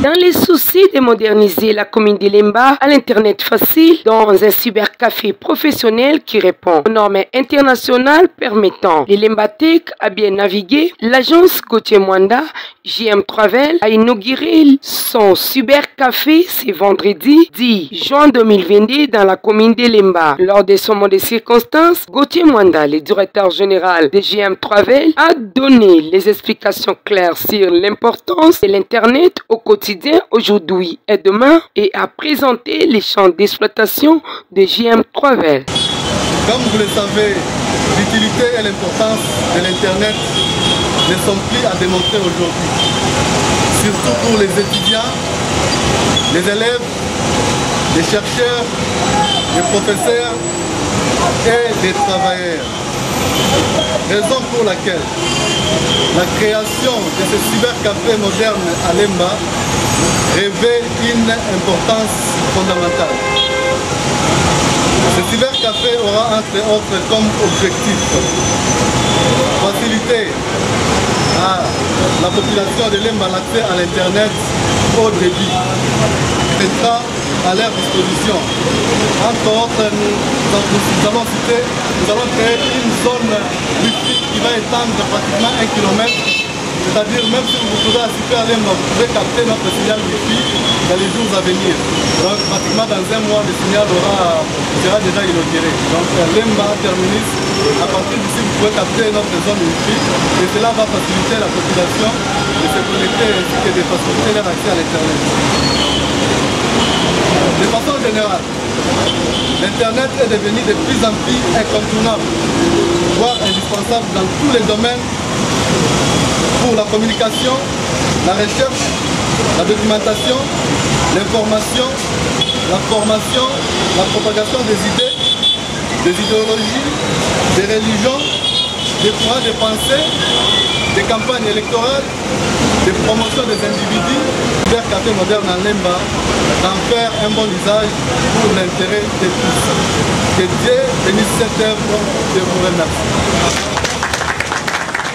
Dans les soucis de moderniser la commune de Lemba à l'Internet facile, dans un cybercafé professionnel qui répond aux normes internationales permettant les Lembatech à bien naviguer, l'agence Gauthier Mwanda, JM Travel, a inauguré son cybercafé ce vendredi 10 juin 2022 dans la commune de Lemba. Lors de ce moment de circonstances, Gauthier Mwanda, le directeur général de JM Travel, a donné les explications claires sur l'importance de l'Internet au quotidien aujourd'hui et demain et a présenté les champs d'exploitation de JM Travel. Comme vous le savez, l'utilité et l'importance de l'Internet ne sont plus à démontrer aujourd'hui. Surtout pour les étudiants, les élèves, les chercheurs, les professeurs et les travailleurs. Raison pour laquelle la création de ce cybercafé moderne à Lemba revêt une importance fondamentale. Ce cybercafé aura entre autres comme objectif faciliter à la population de Lemba l'accès à l'Internet au débit. Mettra à leur disposition. Entre autres, nous allons créer une zone Wi-Fi qui va étendre pratiquement 1 km. C'est-à-dire, même si vous trouvez à Super Lemba, vous pouvez capter notre signal Wi-Fi dans les jours à venir. Donc, pratiquement dans un mois, le signal sera déjà inauguré. Donc, Lemba terminus, à partir d'ici, vous pouvez capter notre zone Wi-Fi et cela va faciliter la population de se connecter ainsi que de faciliter leur accès à l'Internet. De façon générale, l'Internet est devenu de plus en plus incontournable, voire indispensable dans tous les domaines pour la communication, la recherche, la documentation, l'information, la formation, la propagation des idées, des idéologies, des religions, des courants de pensée, des campagnes électorales, des promotions des individus. Le café moderne en Lemba d'en faire un bon usage pour l'intérêt de tous. Que Dieu bénisse cette œuvre, je vous remercie.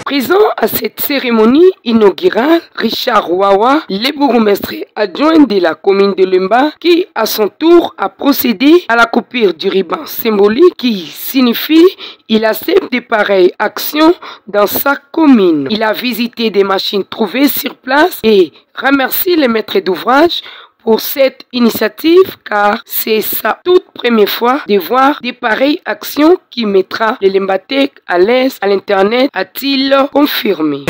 Présent à cette cérémonie inaugurale, Richard Wawa, le bourgmestre adjoint de la commune de Lemba, qui à son tour a procédé à la coupure du ruban symbolique qui signifie il accepte de pareilles actions dans sa commune. Il a visité des machines trouvées sur place et remercie les maîtres d'ouvrage pour cette initiative car c'est sa toute première fois de voir des pareilles actions qui mettra les Lembatech à l'aise à l'Internet, a-t-il confirmé.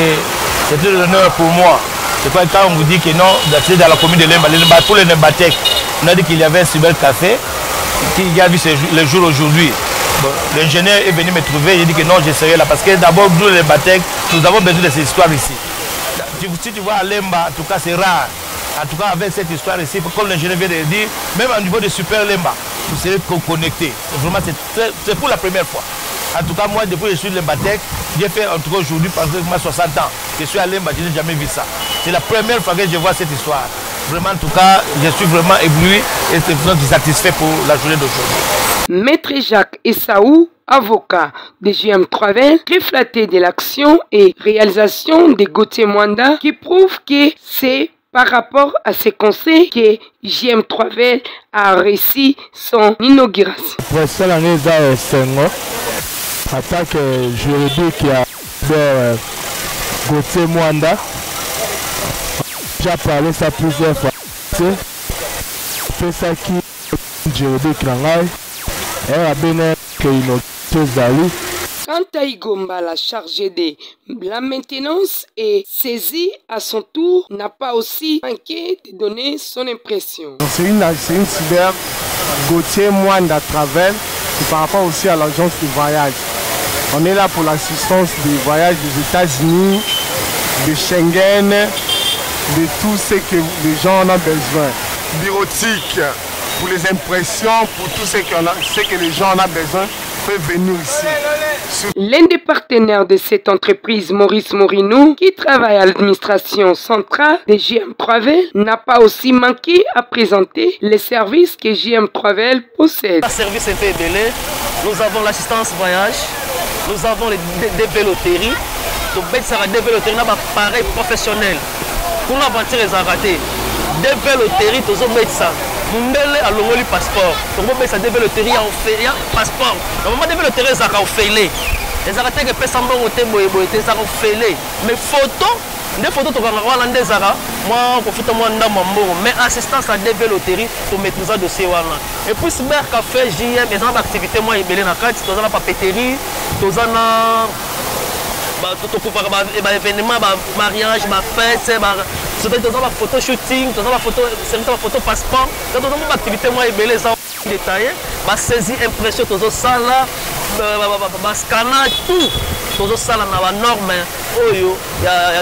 C'est un honneur pour moi. C'est pas quand on vous dit que non, d'accès dans la commune de Lemba, pour les Lembatech, on a dit qu'il y avait un cybercafé qui a vu le jour aujourd'hui. Bon, l'ingénieur est venu me trouver, il dit que non, je serai là parce que d'abord nous les Lembatech, nous avons besoin de ces histoires ici. Si tu vois à Lemba, en tout cas c'est rare. En tout cas, avec cette histoire ici, comme l'ingénieur vient de le dire, même au niveau de Super Lemba, vous serez connectés. Vraiment, c'est pour la première fois. En tout cas, moi, depuis que je suis Lembatech, j'ai fait en tout cas aujourd'hui, pendant 60 ans, je suis à Lemba, je n'ai jamais vu ça. C'est la première fois que je vois cette histoire. Vraiment, en tout cas, je suis vraiment ébloui et satisfait pour la journée d'aujourd'hui. Maître Jacques Essaou, avocat de JM Travel, très flatté de l'action et réalisation de Gauthier Mwanda, qui prouve que c'est par rapport à ces conseils que JM Travel a réussi son inauguration. Pour l'année en tant que juridique qui a Gauthier Mwanda, j'ai parlé ça plusieurs fois. C'est ça qui est juridique et a bien que une Quant à Igomba, la chargée de la maintenance et saisie à son tour, n'a pas aussi manqué de donner son impression. C'est une cyber Gauthier Mwanda Travel, c'est par rapport aussi à l'agence de voyage. On est là pour l'assistance des voyages des États-Unis, de Schengen, de tout ce que les gens en ont besoin. Bureautique, pour les impressions, pour tout ce que les gens en ont besoin, peuvent venir ici. L'un des partenaires de cette entreprise, Maurice Morino, qui travaille à l'administration centrale de JM Travel, n'a pas aussi manqué à présenter les services que JM Travel possède. Le service est belé, nous avons l'assistance voyage, nous avons les développeries, donc des développeries, un appareil professionnel. Pour la voiture, ils ont raté. DV loterie tozobetisa mundele alongoli passeport tozobetisa DV loterie ya passeport normalement DV loterie ezalaka ofele ezalaka teke epesa mbongo te boyeboye te ezalaka ofele mais photo nde photo tokangaka wana nde ezalaka mwa kofuta mwa ndambo ya mbongo mais assistance à DV loterie tomaîtrisa dossier wana et puis cyber café JM eza na baactivité mwa ebele na kati toza na papeterie toza na tokufaka baévénement bamariage bafete toza bafoto shooting toza bafoto passeport toza mwa baactivité mwa ebele eza détaillé basaisi impression tozosala bascana tout tozosala na banorme oyo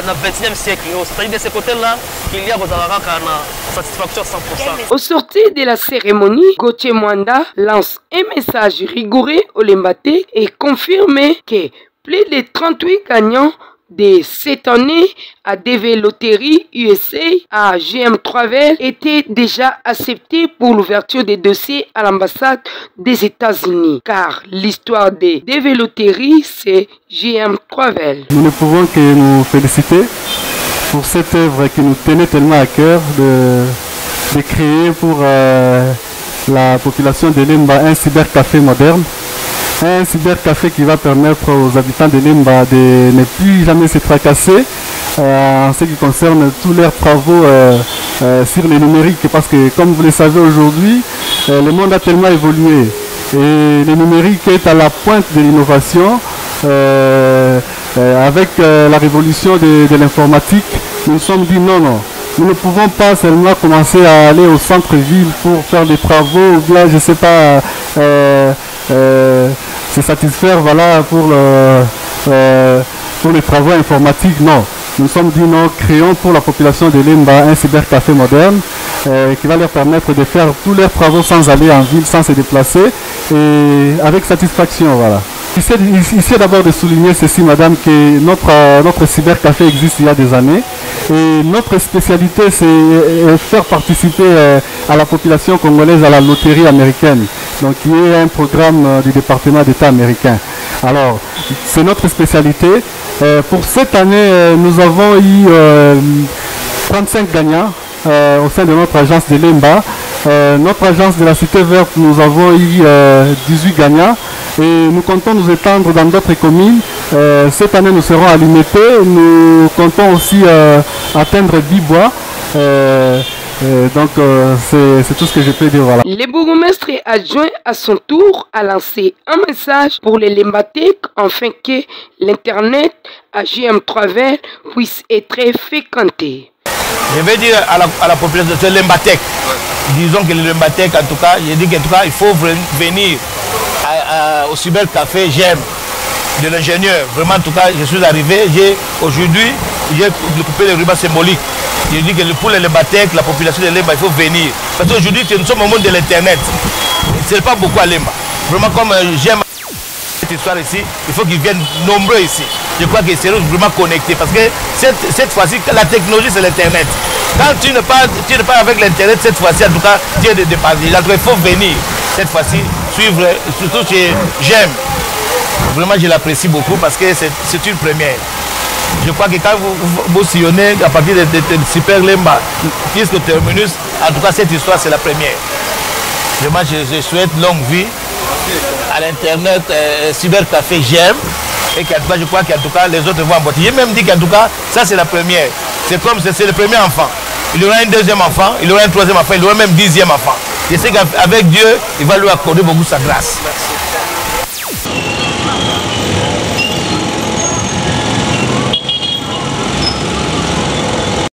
na 21e siècle c'est-à-dire de ce côté-là qu'il y a kaka na satisfaction 100%. Au sortir de la cérémonie, Gauthier Mwanda lance un message rigoureux au Lembatek et confirme que plus de 38 gagnants de cette année à DV Loterie USA à GM Travel étaient déjà acceptés pour l'ouverture des dossiers à l'ambassade des États-Unis. Car l'histoire de DV Loterie, c'est GM Travel. Nous ne pouvons que nous féliciter pour cette œuvre qui nous tenait tellement à cœur de créer pour la population de Lemba un cybercafé moderne. Un cybercafé qui va permettre aux habitants de Lemba de ne plus jamais se tracasser en ce qui concerne tous leurs travaux sur le numérique. Parce que comme vous le savez aujourd'hui, le monde a tellement évolué et le numérique est à la pointe de l'innovation. Avec la révolution de l'informatique, nous nous sommes dit non, nous ne pouvons pas seulement commencer à aller au centre-ville pour faire des travaux ou bien je ne sais pas se satisfaire voilà, pour les travaux informatiques. Non, nous nous sommes dit non, créons pour la population de Lemba un cybercafé moderne qui va leur permettre de faire tous leurs travaux sans aller en ville, sans se déplacer et avec satisfaction. Voilà. Ici d'abord de souligner ceci, madame, que notre cybercafé existe il y a des années et notre spécialité c'est faire participer à la population congolaise à la loterie américaine, donc qui est un programme du département d'État américain. Alors, c'est notre spécialité. Pour cette année, nous avons eu 35 gagnants au sein de notre agence de Lemba. Notre agence de la Cité Verte, nous avons eu 18 gagnants et nous comptons nous étendre dans d'autres communes. Cette année, nous serons à Limete. Nous comptons aussi atteindre Bibois. Donc, c'est tout ce que je peux dire. Voilà. Le bourgmestre adjoint à son tour a lancé un message pour les Lembatek afin que l'Internet à GM Travel puisse être fréquenté. Je vais dire à la population de Lembatek, disons que le Lembatek, en tout cas, je dis qu'en tout cas, il faut venir au cybercafé GM de l'ingénieur. Vraiment, en tout cas, je suis arrivé, aujourd'hui, j'ai coupé les rubans symboliques. Je dis que pour les Lembatek, la population de Lemba, il faut venir. Parce qu'aujourd'hui, nous sommes au monde de l'Internet. Ce n'est pas beaucoup à Lemba. Vraiment, comme j'aime cette histoire ici, il faut qu'ils viennent nombreux ici. Je crois qu'ils seront vraiment connectés. Parce que cette fois-ci, la technologie, c'est l'Internet. Quand tu n'es pas avec l'Internet, cette fois-ci, en tout cas, tu es dépassé. Il faut venir, cette fois-ci, suivre, surtout chez J'aime. Vraiment, je l'apprécie beaucoup parce que c'est une première. Je crois que quand vous sillonnez à partir de Super Lemba jusqu'au terminus, en tout cas cette histoire c'est la première. Vraiment je souhaite longue vie à l'internet cybercafé j'aime et qu'en tout cas je crois qu'en tout cas les autres vont emboîter. J'ai même dit qu'en tout cas ça c'est la première. C'est comme c'est le premier enfant. Il y aura un deuxième enfant, il y aura un troisième enfant, il y aura même 10e enfant. Je sais qu'avec Dieu, il va lui accorder beaucoup sa grâce. Merci.